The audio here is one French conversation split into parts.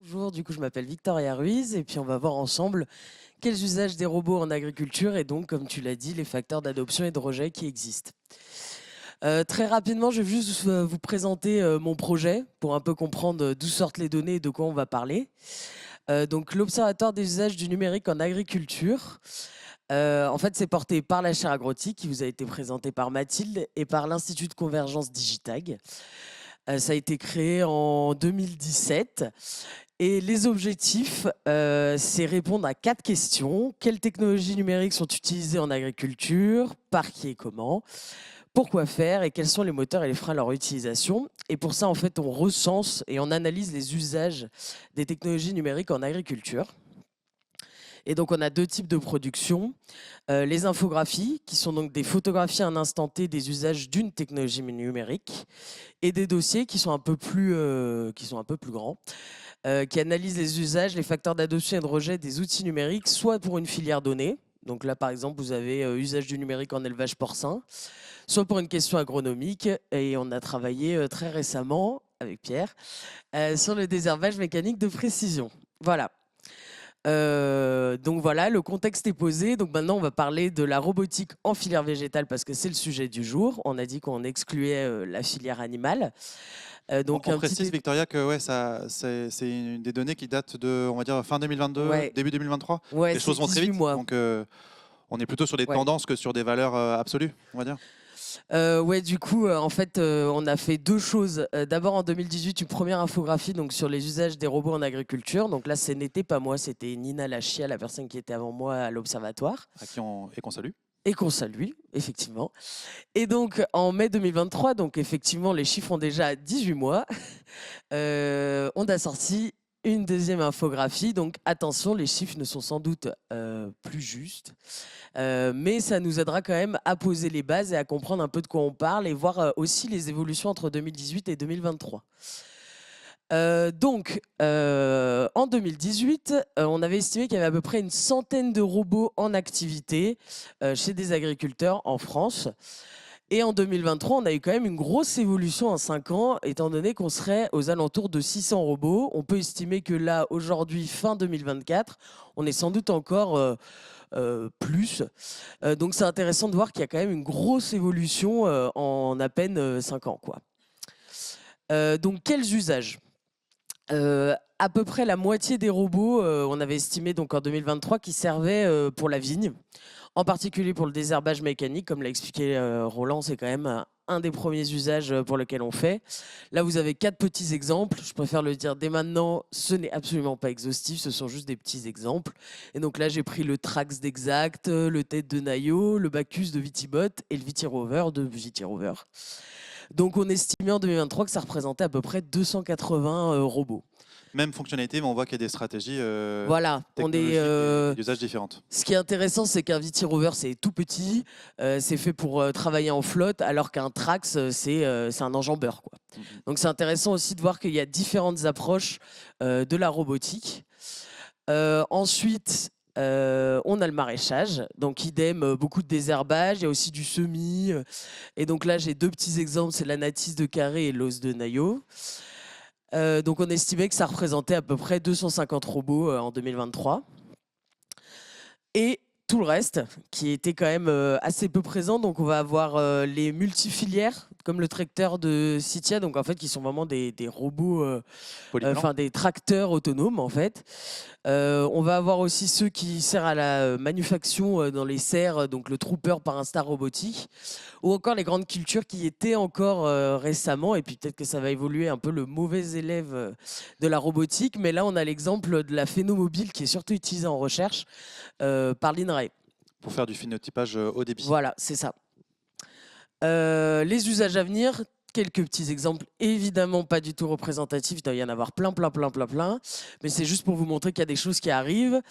Bonjour, du coup je m'appelle Victoria Ruiz et puis on va voir ensemble quels usages des robots en agriculture et donc comme tu l'as dit les facteurs d'adoption et de rejet qui existent. Très rapidement je vais juste vous présenter mon projet pour un peu comprendre d'où sortent les données et de quoi on va parler. Donc l'Observatoire des usages du numérique en agriculture, en fait c'est porté par la chaire agrotique qui vous a été présentée par Mathilde et par l'Institut de convergence Digitag. Ça a été créé en 2017. Et les objectifs, c'est répondre à 4 questions. Quelles technologies numériques sont utilisées en agriculture? Par qui et comment? Pourquoi faire? Et quels sont les moteurs et les freins à leur utilisation? Et pour ça, en fait, on recense et on analyse les usages des technologies numériques en agriculture. Et donc, on a 2 types de production. Les infographies, qui sont donc des photographies à un instant T des usages d'une technologie numérique. Et des dossiers qui sont un peu plus grands, qui analysent les usages, les facteurs d'adoption et de rejet des outils numériques, soit pour une filière donnée. Donc là, par exemple, vous avez usage du numérique en élevage porcin, soit pour une question agronomique. Et on a travaillé très récemment, avec Pierre, sur le désherbage mécanique de précision. Voilà. Donc voilà, le contexte est posé. Donc maintenant, on va parler de la robotique en filière végétale parce que c'est le sujet du jour. On a dit qu'on excluait la filière animale. On Donc on un petit... précise, Victoria, que ouais, c'est des données qui datent de, on va dire, fin 2022, Ouais, début 2023. ouais, Les c'est choses vont très 18 vite, mois. donc on est plutôt sur des Ouais. tendances que sur des valeurs absolues, on va dire. Ouais, du coup, en fait, on a fait 2 choses. D'abord, en 2018, une première infographie donc, sur les usages des robots en agriculture. Donc là, ce n'était pas moi, c'était Nina Lachia, la personne qui était avant moi à l'Observatoire. Et qu'on salue. Et qu'on salue, effectivement. Et donc, en mai 2023, donc effectivement, les chiffres ont déjà 18 mois, on a sorti une deuxième infographie. Donc, attention, les chiffres ne sont sans doute plus justes. Mais ça nous aidera quand même à poser les bases et à comprendre un peu de quoi on parle et voir aussi les évolutions entre 2018 et 2023. En 2018, on avait estimé qu'il y avait à peu près une centaine de robots en activité chez des agriculteurs en France. Et en 2023, on a eu quand même une grosse évolution en 5 ans, étant donné qu'on serait aux alentours de 600 robots. On peut estimer que là, aujourd'hui, fin 2024, on est sans doute encore plus. Donc c'est intéressant de voir qu'il y a quand même une grosse évolution en à peine 5 ans, quoi. Donc quels usages? À peu près la moitié des robots, on avait estimé donc en 2023, qui servaient pour la vigne, en particulier pour le désherbage mécanique, comme l'a expliqué Roland, c'est quand même un des premiers usages pour lesquels on fait. Là, vous avez 4 petits exemples. Je préfère le dire dès maintenant, ce n'est absolument pas exhaustif, ce sont juste des petits exemples. Et donc là, j'ai pris le Trax d'Exact, le Tête de Nayo, le Bacchus de Vitibot et le Vitirover de Vitirover. Donc on estimait en 2023 que ça représentait à peu près 280 robots. Même fonctionnalité, mais on voit qu'il y a des stratégies Voilà, on est. technologiques et d'usage différentes. Ce qui est intéressant, c'est qu'un Vitirover, c'est tout petit, c'est fait pour travailler en flotte, alors qu'un Trax, c'est un enjambeur, quoi. Mhm. Donc c'est intéressant aussi de voir qu'il y a différentes approches de la robotique. Ensuite, on a le maraîchage, donc idem, beaucoup de désherbage, il y a aussi du semis. Et donc là, j'ai 2 petits exemples, c'est l'anatis de Carré et l'os de Nayo. Donc on estimait que ça représentait à peu près 250 robots en 2023. Et tout le reste, qui était quand même assez peu présent. Donc on va avoir les multifilières, comme le tracteur de Citia, donc en fait qui sont vraiment des robots, Polyvalent. enfin des tracteurs autonomes en fait. On va avoir aussi ceux qui servent à la manufacture dans les serres, donc le Trooper par Instar Robotique, ou encore les grandes cultures qui étaient encore récemment, et puis peut-être que ça va évoluer un peu le mauvais élève de la robotique, mais là on a l'exemple de la phénomobile qui est surtout utilisée en recherche par l'INRAE. Pour faire du phénotypage haut débit. Voilà, c'est ça. Les usages à venir, quelques petits exemples, évidemment pas du tout représentatifs, il doit y en avoir plein, plein, plein, plein, plein, mais c'est juste pour vous montrer qu'il y a des choses qui arrivent.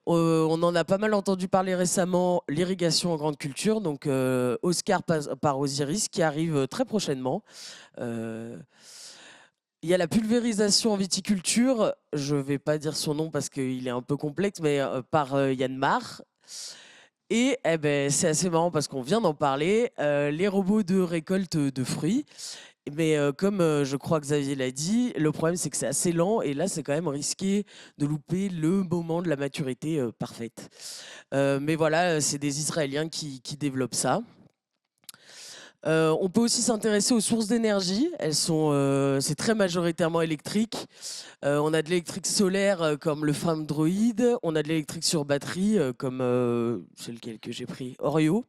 On en a pas mal entendu parler récemment, l'irrigation en grande culture, donc Oscar par Osiris, qui arrive très prochainement. Il y a la pulvérisation en viticulture, je ne vais pas dire son nom parce qu'il est un peu complexe, mais par Yann Mar. Et eh ben, c'est assez marrant parce qu'on vient d'en parler, les robots de récolte de fruits. Mais comme je crois que Xavier l'a dit, le problème c'est que c'est assez lent et là c'est quand même risqué de louper le moment de la maturité parfaite. Mais voilà, c'est des Israéliens qui développent ça. On peut aussi s'intéresser aux sources d'énergie. C'est très majoritairement électrique. On a de l'électrique solaire comme le Famdroid. On a de l'électrique sur batterie comme c'est lequel que j'ai pris, Oreo.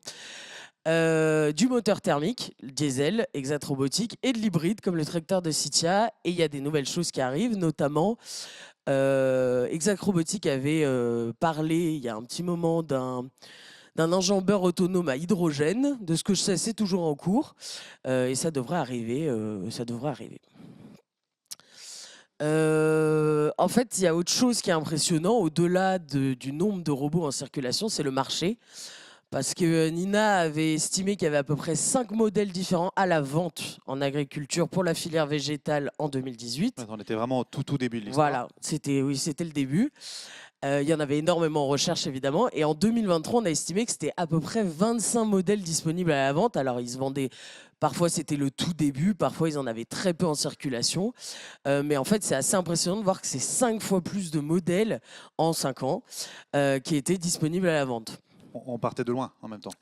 Du moteur thermique, le diesel, Exact Robotics, et de l'hybride comme le tracteur de Citia. Et il y a des nouvelles choses qui arrivent, notamment Exact Robotics avait parlé il y a un petit moment d'un enjambeur autonome à hydrogène. De ce que je sais, c'est toujours en cours et ça devrait arriver. En fait, il y a autre chose qui est impressionnant au-delà du nombre de robots en circulation, c'est le marché. Parce que Nina avait estimé qu'il y avait à peu près 5 modèles différents à la vente en agriculture pour la filière végétale en 2018. On était vraiment au tout début de l'histoire. Voilà, c'était le début. Il y en avait énormément en recherche, évidemment. Et en 2023, on a estimé que c'était à peu près 25 modèles disponibles à la vente. Alors, ils se vendaient, parfois c'était le tout début, parfois ils en avaient très peu en circulation. Mais en fait, c'est assez impressionnant de voir que c'est 5 fois plus de modèles en 5 ans qui étaient disponibles à la vente. On partait de loin en même temps.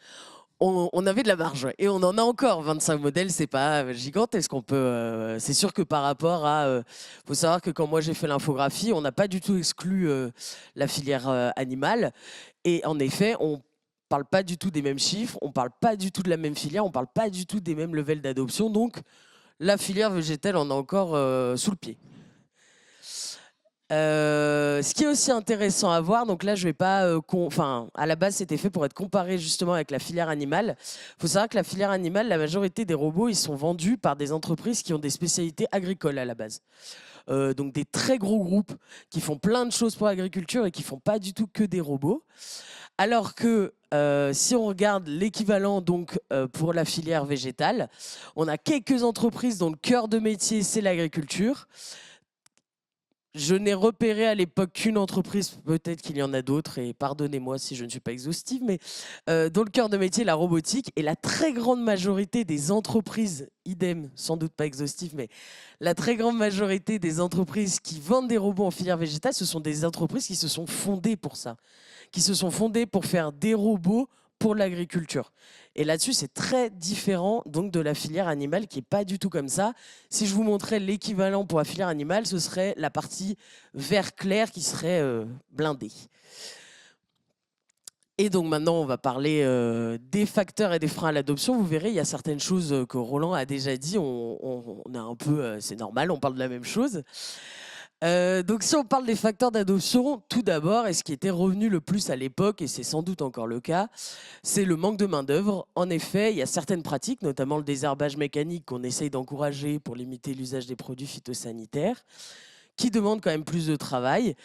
On avait de la marge et on en a encore 25 modèles, c'est pas gigantesque. C'est sûr que par rapport à, faut savoir que quand moi j'ai fait l'infographie, on n'a pas du tout exclu la filière animale et en effet, on parle pas du tout des mêmes chiffres, on parle pas du tout de la même filière, on parle pas du tout des mêmes levels d'adoption. Donc la filière végétale en a encore sous le pied. Ce qui est aussi intéressant à voir, donc là je vais pas, à la base c'était fait pour être comparé justement avec la filière animale. Il faut savoir que la filière animale, la majorité des robots, ils sont vendus par des entreprises qui ont des spécialités agricoles à la base. Donc des très gros groupes qui font plein de choses pour l'agriculture et qui font pas du tout que des robots. Alors que si on regarde l'équivalent donc pour la filière végétale, on a quelques entreprises dont le cœur de métier c'est l'agriculture. Je n'ai repéré à l'époque qu'une entreprise, peut-être qu'il y en a d'autres, et pardonnez-moi si je ne suis pas exhaustive, mais dont le cœur de métier est la robotique. Et la très grande majorité des entreprises, idem, sans doute pas exhaustive, mais la très grande majorité des entreprises qui vendent des robots en filière végétale, ce sont des entreprises qui se sont fondées pour ça, qui se sont fondées pour faire des robots pour l'agriculture. Et là-dessus, c'est très différent donc de la filière animale qui n'est pas du tout comme ça. Si je vous montrais l'équivalent pour la filière animale, ce serait la partie vert clair qui serait blindée. Et donc maintenant, on va parler des facteurs et des freins à l'adoption. Vous verrez, il y a certaines choses que Roland a déjà dit. On a un peu, c'est normal, on parle de la même chose. Donc si on parle des facteurs d'adoption, tout d'abord, et ce qui était revenu le plus à l'époque, et c'est sans doute encore le cas, c'est le manque de main-d'œuvre. En effet, il y a certaines pratiques, notamment le désherbage mécanique qu'on essaye d'encourager pour limiter l'usage des produits phytosanitaires, qui demandent quand même plus de travail.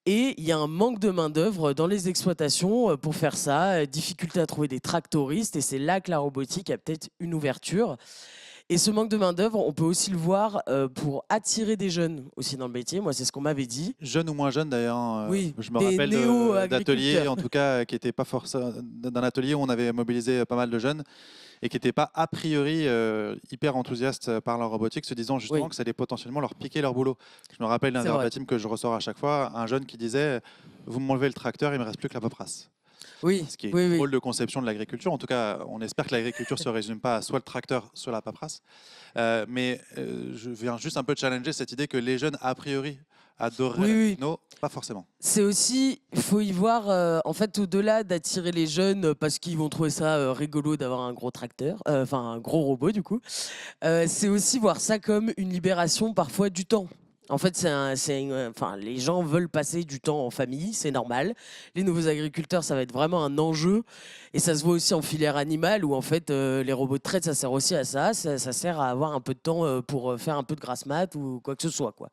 Et il y a un manque de main-d'œuvre dans les exploitations pour faire ça, difficulté à trouver des tractoristes, et c'est là que la robotique a peut-être une ouverture. Et ce manque de main-d'œuvre, on peut aussi le voir pour attirer des jeunes aussi dans le métier. Moi, c'est ce qu'on m'avait dit. Jeunes ou moins jeunes d'ailleurs. Oui, je me des rappelle d'ateliers, néo-agriculteurs. en tout cas, qui n'étaient pas forcément d'un atelier où on avait mobilisé pas mal de jeunes et qui n'étaient pas a priori hyper enthousiastes par leur robotique, se disant justement Oui. que ça allait potentiellement leur piquer leur boulot. Je me rappelle d'un C'est vrai. verbatim que je ressors à chaque fois, un jeune qui disait vous m'enlevez le tracteur, il ne me reste plus que la paperasse. Oui, Ce qui est oui, une oui. drôle de conception de l'agriculture. En tout cas, on espère que l'agriculture ne se résume pas à soit le tracteur, soit la paperasse. Mais je viens juste un peu challenger cette idée que les jeunes, a priori, adoreraient Oui, la oui. techno. Pas forcément. C'est aussi, il faut y voir, en fait, au-delà d'attirer les jeunes parce qu'ils vont trouver ça rigolo d'avoir un gros tracteur, enfin un gros robot du coup, c'est aussi voir ça comme une libération parfois du temps. En fait, les gens veulent passer du temps en famille, c'est normal. Les nouveaux agriculteurs, ça va être vraiment un enjeu. Et ça se voit aussi en filière animale où en fait, les robots de traite, ça sert aussi à ça. Ça sert à avoir un peu de temps pour faire un peu de grasse mat ou quoi que ce soit, quoi.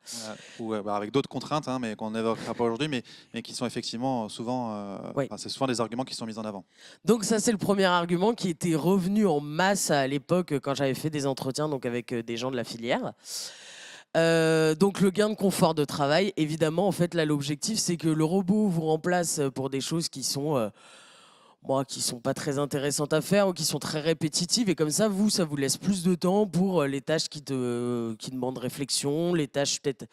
Ou avec d'autres contraintes, mais qu'on n'évoquera pas aujourd'hui, mais qui sont effectivement souvent, Oui. c'est souvent des arguments qui sont mis en avant. Donc ça, c'est le premier argument qui était revenu en masse à l'époque quand j'avais fait des entretiens donc avec des gens de la filière. Donc le gain de confort de travail, évidemment, en fait, là, l'objectif, c'est que le robot vous remplace pour des choses qui sont moi, qui sont pas très intéressantes à faire ou qui sont très répétitives. Et comme ça, ça vous laisse plus de temps pour les tâches qui demandent réflexion, les tâches peut-être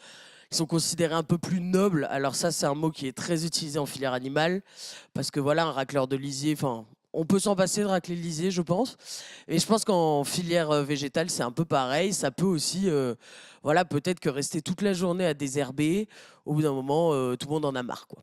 qui sont considérées un peu plus nobles. Alors ça, c'est un mot qui est très utilisé en filière animale parce que voilà, un racleur de lisier, enfin, on peut s'en passer de racler le lisier, je pense. Et je pense qu'en filière végétale, c'est un peu pareil. Ça peut aussi, voilà, peut-être que rester toute la journée à désherber, au bout d'un moment, tout le monde en a marre, quoi.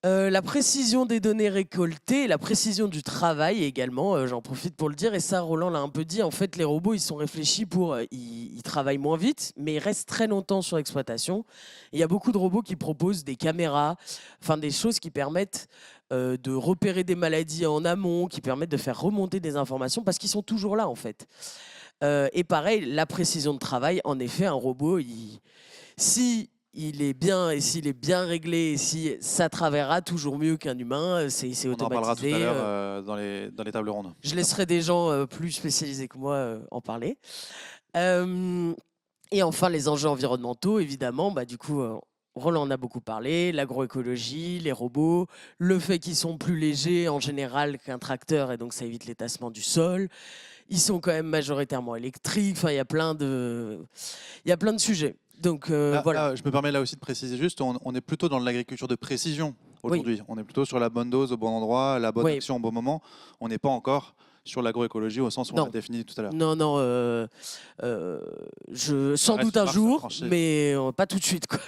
La précision des données récoltées, la précision du travail également, j'en profite pour le dire, et ça Roland l'a un peu dit, en fait les robots ils sont réfléchis pour, ils travaillent moins vite, mais ils restent très longtemps sur l'exploitation. Il y a beaucoup de robots qui proposent des caméras, enfin des choses qui permettent de repérer des maladies en amont, qui permettent de faire remonter des informations, parce qu'ils sont toujours là en fait. Et pareil, la précision de travail, en effet, un robot, si il est bien et s'il est bien réglé, et si ça travaillera toujours mieux qu'un humain, c'est On en parlera tout à automatisé. l'heure dans les tables rondes. Je laisserai des gens plus spécialisés que moi en parler. Euh, et enfin, les enjeux environnementaux, évidemment, bah, du coup, Roland en a beaucoup parlé, l'agroécologie, les robots, le fait qu'ils sont plus légers en général qu'un tracteur et donc ça évite l'étassement du sol. Ils sont quand même majoritairement électriques, enfin, il y a plein de sujets. Donc voilà. Là, je me permets là aussi de préciser juste, on est plutôt dans l'agriculture de précision Oui, aujourd'hui. On est plutôt sur la bonne dose au bon endroit, la bonne oui, action au bon moment. On n'est pas encore sur l'agroécologie au sens où on non. l'a défini tout à l'heure. Non, non, Ça sans reste doute une un marche à jour, franchir. mais pas tout de suite, quoi.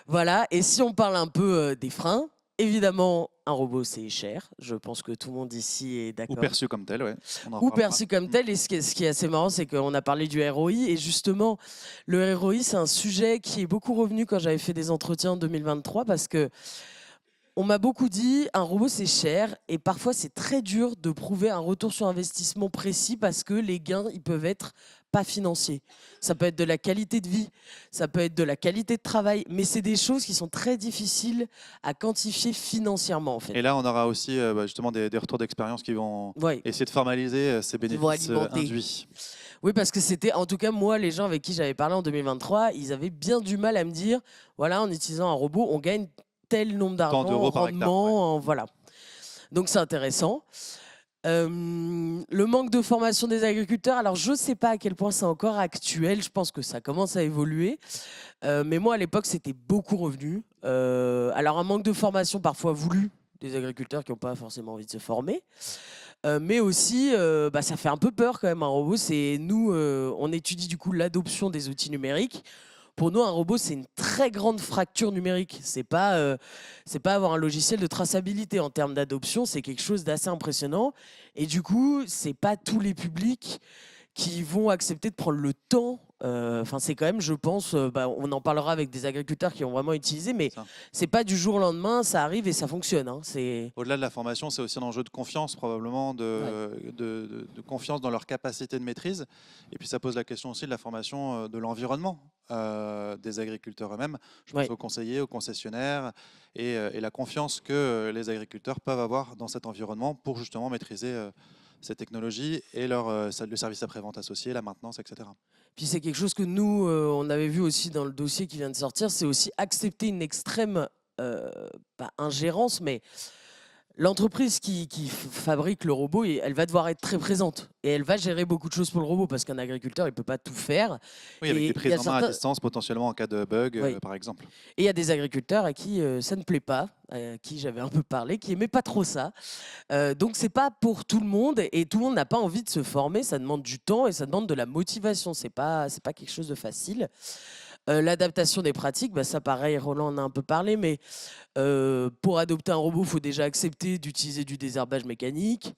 Voilà, et si on parle un peu des freins, évidemment, un robot, c'est cher. Je pense que tout le monde ici est Ou d'accord. perçu comme tel, ouais. On en Ou reparlera. perçu comme tel, et ce qui est assez marrant, c'est qu'on a parlé du ROI, et justement, le ROI, c'est un sujet qui est beaucoup revenu quand j'avais fait des entretiens en 2023, parce que on m'a beaucoup dit, un robot c'est cher et parfois c'est très dur de prouver un retour sur investissement précis parce que les gains ils peuvent être pas financiers. Ça peut être de la qualité de vie, ça peut être de la qualité de travail, mais c'est des choses qui sont très difficiles à quantifier financièrement en fait. Et là, on aura aussi justement des retours d'expérience qui vont Ouais, essayer de formaliser ces qui vont bénéfices alimenter. induits. Oui, parce que c'était, en tout cas, moi, les gens avec qui j'avais parlé en 2023, ils avaient bien du mal à me dire, voilà, en utilisant un robot, on gagne tel nombre Tant d'argent en d'euros par hectare. Ouais. rendement, voilà. Donc c'est intéressant. Le manque de formation des agriculteurs, alors je ne sais pas à quel point c'est encore actuel, je pense que ça commence à évoluer, mais moi à l'époque c'était beaucoup revenu. Alors un manque de formation parfois voulu des agriculteurs qui n'ont pas forcément envie de se former, mais aussi bah, ça fait un peu peur quand même un robot. C'est nous, on étudie du coup l'adoption des outils numériques. Pour nous, un robot, c'est une très grande fracture numérique. C'est pas avoir un logiciel de traçabilité en termes d'adoption, c'est quelque chose d'assez impressionnant. Et du coup, c'est pas tous les publics qui vont accepter de prendre le temps. Enfin, c'est quand même, je pense, bah, on en parlera avec des agriculteurs qui ont vraiment utilisé, mais Ça. c'est pas du jour au lendemain, ça arrive et ça fonctionne. Hein. Au-delà de la formation, c'est aussi un enjeu de confiance, probablement, de confiance dans leur capacité de maîtrise. Et puis ça pose la question aussi de la formation de l'environnement des agriculteurs eux-mêmes. Je pense Ouais. aux conseillers, aux concessionnaires, et la confiance que les agriculteurs peuvent avoir dans cet environnement pour justement maîtriser ces technologies et le service après-vente associé, la maintenance, etc. Puis c'est quelque chose que nous, on avait vu aussi dans le dossier qui vient de sortir, c'est aussi accepter une extrême, pas ingérence, mais l'entreprise qui fabrique le robot, elle va devoir être très présente et elle va gérer beaucoup de choses pour le robot parce qu'un agriculteur, il peut pas tout faire. Oui, avec Et des il y prises a en main à certains, distance potentiellement en cas de bug, oui. par exemple. Et il y a des agriculteurs à qui ça ne plaît pas, à qui j'avais un peu parlé, qui aimaient pas trop ça. Donc c'est pas pour tout le monde et tout le monde n'a pas envie de se former. Ça demande du temps et ça demande de la motivation. C'est pas quelque chose de facile. L'adaptation des pratiques, bah ça pareil, Roland en a un peu parlé, mais pour adopter un robot, il faut déjà accepter d'utiliser du désherbage mécanique.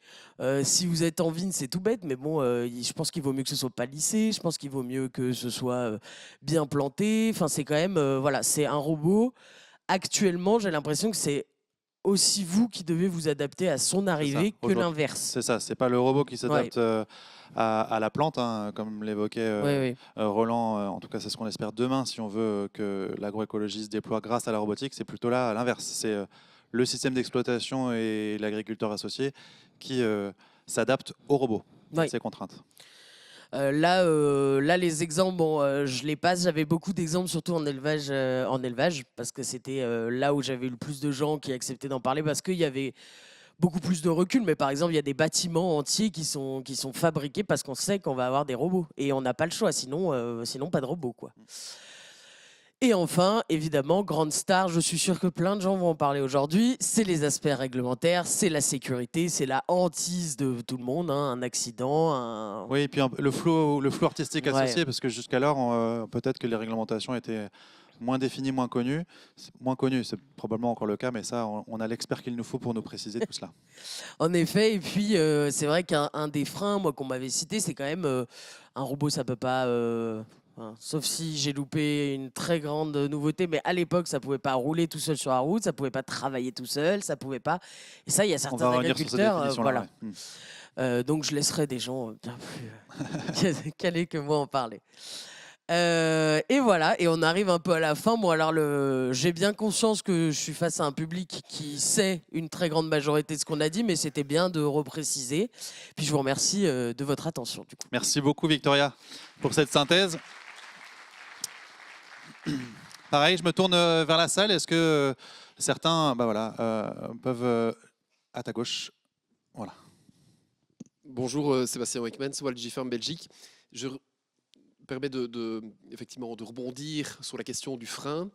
Si vous êtes en vigne, c'est tout bête, mais bon, je pense qu'il vaut mieux que ce soit pas lissé, je pense qu'il vaut mieux que ce soit bien planté. Enfin, c'est quand même, voilà, c'est un robot. Actuellement, j'ai l'impression que c'est aussi vous qui devez vous adapter à son C'est ça. arrivée que Aujourd'hui, l'inverse. c'est ça. C'est pas le robot qui Ouais, s'adapte à la plante, hein, comme l'évoquait ouais, ouais. Roland. En tout cas, c'est ce qu'on espère demain si on veut que l'agroécologie se déploie grâce à la robotique. C'est plutôt là, à l'inverse. C'est le système d'exploitation et l'agriculteur associé qui s'adaptent au robot et Ouais. ses contraintes. Là, les exemples, bon, je les passe. J'avais beaucoup d'exemples, surtout en élevage, parce que c'était là où j'avais eu le plus de gens qui acceptaient d'en parler, parce qu'il y avait beaucoup plus de recul, mais par exemple, il y a des bâtiments entiers qui sont fabriqués parce qu'on sait qu'on va avoir des robots. Et on n'a pas le choix, sinon pas de robots, quoi. Et enfin, évidemment, grande star, je suis sûr que plein de gens vont en parler aujourd'hui, c'est les aspects réglementaires, c'est la sécurité, c'est la hantise de tout le monde, hein, un accident, Oui, et puis le flou artistique Ouais. associé, parce que jusqu'alors, peut-être que les réglementations étaient moins définies, moins connues. Moins connues, c'est probablement encore le cas, mais ça, on a l'expert qu'il nous faut pour nous préciser tout cela. En effet, et puis c'est vrai qu'un des freins, moi, qu'on m'avait cité, c'est quand même un robot, ça peut pas. Sauf si j'ai loupé une très grande nouveauté, mais à l'époque, ça pouvait pas rouler tout seul sur la route, ça pouvait pas travailler tout seul, ça pouvait pas. Et ça, il y a On certains va revenir sur cette agriculteurs, définition-là. voilà. Donc je laisserai des gens bien plus calés que moi en parler. Et voilà, et on arrive un peu à la fin. Bon, alors j'ai bien conscience que je suis face à un public qui sait une très grande majorité de ce qu'on a dit, mais c'était bien de repréciser. Puis je vous remercie de votre attention, du coup. Merci beaucoup, Victoria, pour cette synthèse. Pareil, je me tourne vers la salle. Est-ce que certains peuvent... à ta gauche. Voilà. Bonjour, Sébastien Weckmans, Walgy Farm Belgique. Je permets effectivement de rebondir sur la question du frein.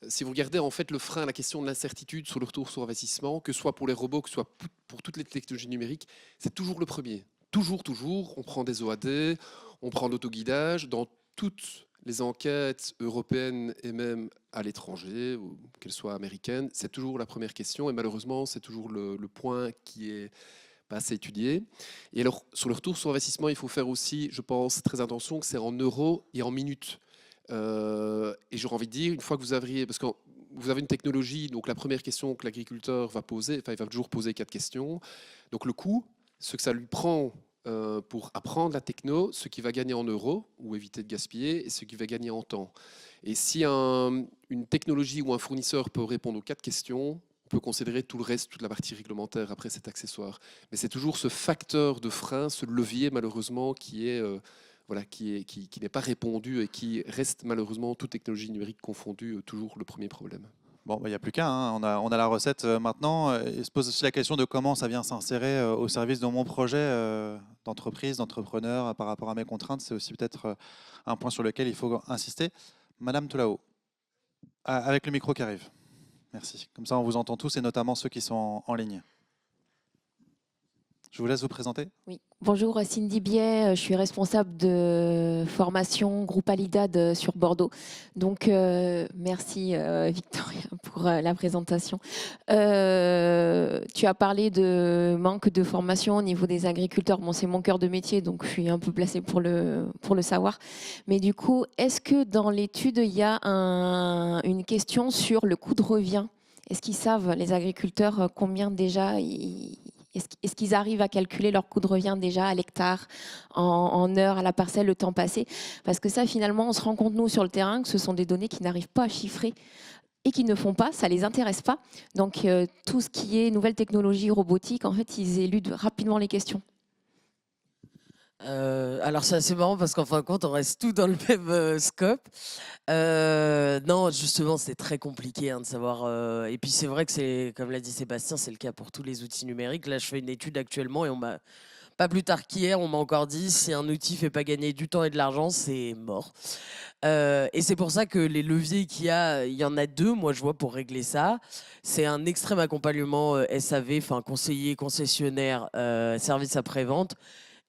Si vous regardez en fait le frein, la question de l'incertitude sur le retour sur investissement, que ce soit pour les robots, que ce soit pour toutes les technologies numériques, c'est toujours le premier. Toujours, on prend des OAD, on prend l'autoguidage. Dans toutes les enquêtes européennes et même à l'étranger, qu'elles soient américaines, c'est toujours la première question. Et malheureusement, c'est toujours le point qui est pas assez étudié. Et alors, sur le retour sur investissement, il faut faire aussi, je pense, très attention que c'est en euros et en minutes. Et j'aurais envie de dire, une fois que vous avez, parce que vous avez une technologie, donc la première question que l'agriculteur va poser, enfin il va toujours poser 4 questions. Donc le coût, ce que ça lui prend pour apprendre la techno, ce qu'il va gagner en euros ou éviter de gaspiller, et ce qu'il va gagner en temps. Et si une technologie ou un fournisseur peut répondre aux 4 questions, on peut considérer tout le reste, toute la partie réglementaire après cet accessoire. Mais c'est toujours ce facteur de frein, ce levier malheureusement qui est qui n'est pas répondu et qui reste malheureusement, toute technologie numérique confondue, toujours le premier problème. Bon, il n'y a plus qu'à. On a la recette maintenant. Il se pose aussi la question de comment ça vient s'insérer au service de mon projet d'entreprise, d'entrepreneur par rapport à mes contraintes. C'est aussi peut-être un point sur lequel il faut insister. Madame tout là-haut, avec le micro qui arrive. Merci. Comme ça, on vous entend tous et notamment ceux qui sont en ligne. Je vous laisse vous présenter. Oui. Bonjour, Cindy Biet, je suis responsable de formation groupe Alidad sur Bordeaux. Donc, merci Victoria pour la présentation. Tu as parlé de manque de formation au niveau des agriculteurs. Bon, c'est mon cœur de métier, donc je suis un peu placée pour le savoir. Mais du coup, est-ce que dans l'étude, il y a une question sur le coût de revient? Est-ce qu'ils savent, les agriculteurs, combien déjà est-ce qu'ils arrivent à calculer leur coût de revient déjà à l'hectare, en heures, à la parcelle, le temps passé? Parce que ça, finalement, on se rend compte, nous, sur le terrain, que ce sont des données qui n'arrivent pas à chiffrer et qui ne font pas, ça ne les intéresse pas. Donc, tout ce qui est nouvelles technologies robotiques, en fait, ils éludent rapidement les questions. Alors c'est assez marrant parce qu'en fin de compte on reste tout dans le même scope. Non, justement c'est très compliqué de savoir. Et puis c'est vrai que c'est, comme l'a dit Sébastien, c'est le cas pour tous les outils numériques. Là je fais une étude actuellement et on m'a pas plus tard qu'hier on m'a encore dit si un outil fait pas gagner du temps et de l'argent c'est mort. Et c'est pour ça que les leviers qu'il y en a deux. Moi je vois pour régler ça. C'est un extrême accompagnement SAV, enfin conseiller, concessionnaire, service après-vente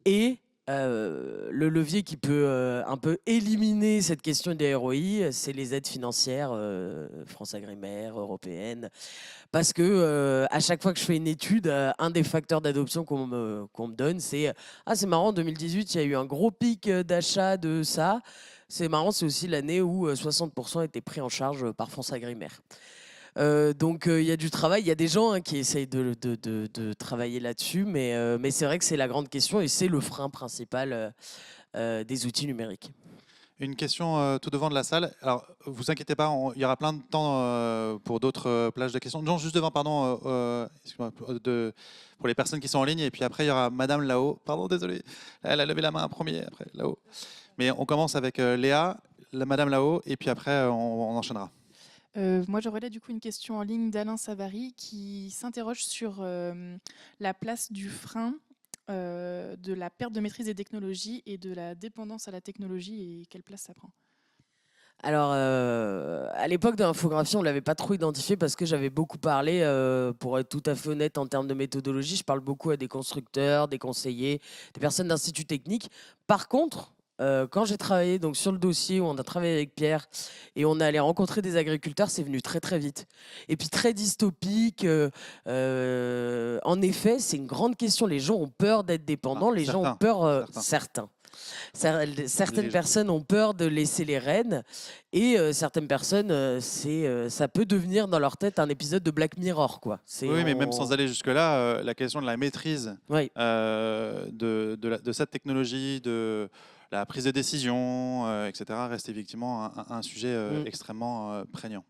et le levier qui peut un peu éliminer cette question des ROI, c'est les aides financières France Agrimaire, européennes. Parce que à chaque fois que je fais une étude, un des facteurs d'adoption qu'on me donne, c'est ah, c'est marrant, en 2018, il y a eu un gros pic d'achat de ça. C'est marrant, c'est aussi l'année où 60% étaient pris en charge par France Agrimaire. Donc il y a du travail, il y a des gens qui essayent de travailler là-dessus, mais c'est vrai que c'est la grande question et c'est le frein principal des outils numériques. Une question tout devant de la salle. Alors, vous inquiétez pas, il y aura plein de temps pour d'autres plages de questions. Non, juste devant, pardon, pour les personnes qui sont en ligne. Et puis après, il y aura Madame là-haut. Pardon, désolé. Elle a levé la main en premier, après, là-haut. Mais on commence avec Léa, la Madame là-haut, et puis après, on enchaînera. Moi, j'aurais là du coup une question en ligne d'Alain Savary qui s'interroge sur la place du frein, de la perte de maîtrise des technologies et de la dépendance à la technologie et quelle place ça prend. Alors, à l'époque de l'infographie, on ne l'avait pas trop identifié parce que j'avais beaucoup parlé, pour être tout à fait honnête en termes de méthodologie, je parle beaucoup à des constructeurs, des conseillers, des personnes d'instituts techniques. Par contre, quand j'ai travaillé donc, sur le dossier où on a travaillé avec Pierre et on est allé rencontrer des agriculteurs, c'est venu très très vite. Et puis très dystopique. En effet, c'est une grande question. Les gens ont peur d'être dépendants, les gens ont Certains. peur, Certains. certaines Les- personnes ont peur de laisser les rênes et certaines personnes, ça peut devenir dans leur tête un épisode de Black Mirror, quoi. Oui, mais même sans aller jusque-là, la question de la maîtrise Oui. de cette technologie, de la prise de décision, etc., reste effectivement un sujet extrêmement prégnant.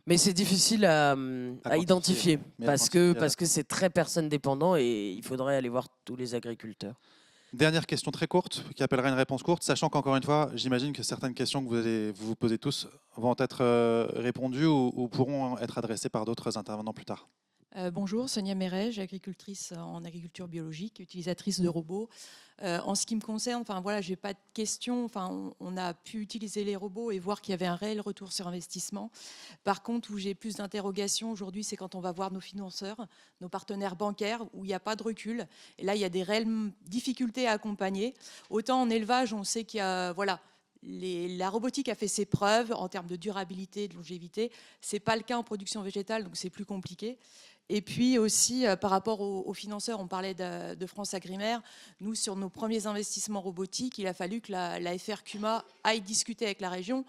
Mais c'est difficile à quantifier, identifier mais à parce quantifier, que c'est très personne dépendant et il faudrait aller voir tous les agriculteurs. Dernière question très courte, qui appellera une réponse courte, sachant qu'encore une fois, j'imagine que certaines questions que vous vous posez tous vont être répondues ou pourront être adressées par d'autres intervenants plus tard. Bonjour, Sonia Mérej, agricultrice en agriculture biologique, utilisatrice de robots. En ce qui me concerne, enfin voilà, j'ai pas de questions. Enfin, on a pu utiliser les robots et voir qu'il y avait un réel retour sur investissement. Par contre, où j'ai plus d'interrogations aujourd'hui, c'est quand on va voir nos financeurs, nos partenaires bancaires, où il n'y a pas de recul. Et là, il y a des réelles difficultés à accompagner. Autant en élevage, on sait qu'il y a, voilà. La robotique a fait ses preuves en termes de durabilité, de longévité. Ce n'est pas le cas en production végétale, donc c'est plus compliqué. Et puis aussi, par rapport aux financeurs, on parlait de France Agrimaire. Nous, sur nos premiers investissements robotiques, il a fallu que la FRQMA aille discuter avec la région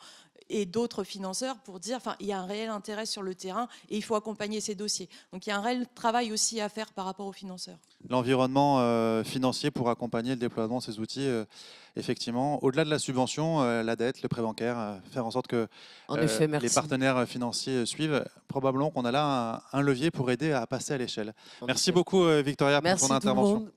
et d'autres financeurs pour dire il y a un réel intérêt sur le terrain et il faut accompagner ces dossiers. Donc il y a un réel travail aussi à faire par rapport aux financeurs. L'environnement financier pour accompagner le déploiement de ces outils, effectivement, au-delà de la subvention, la dette, le prêt bancaire, faire en sorte que En effet, les merci. partenaires financiers suivent, probablement qu'on a là un levier pour aider à passer à l'échelle. En Merci effet. beaucoup Victoria pour Merci ton tout le intervention. monde.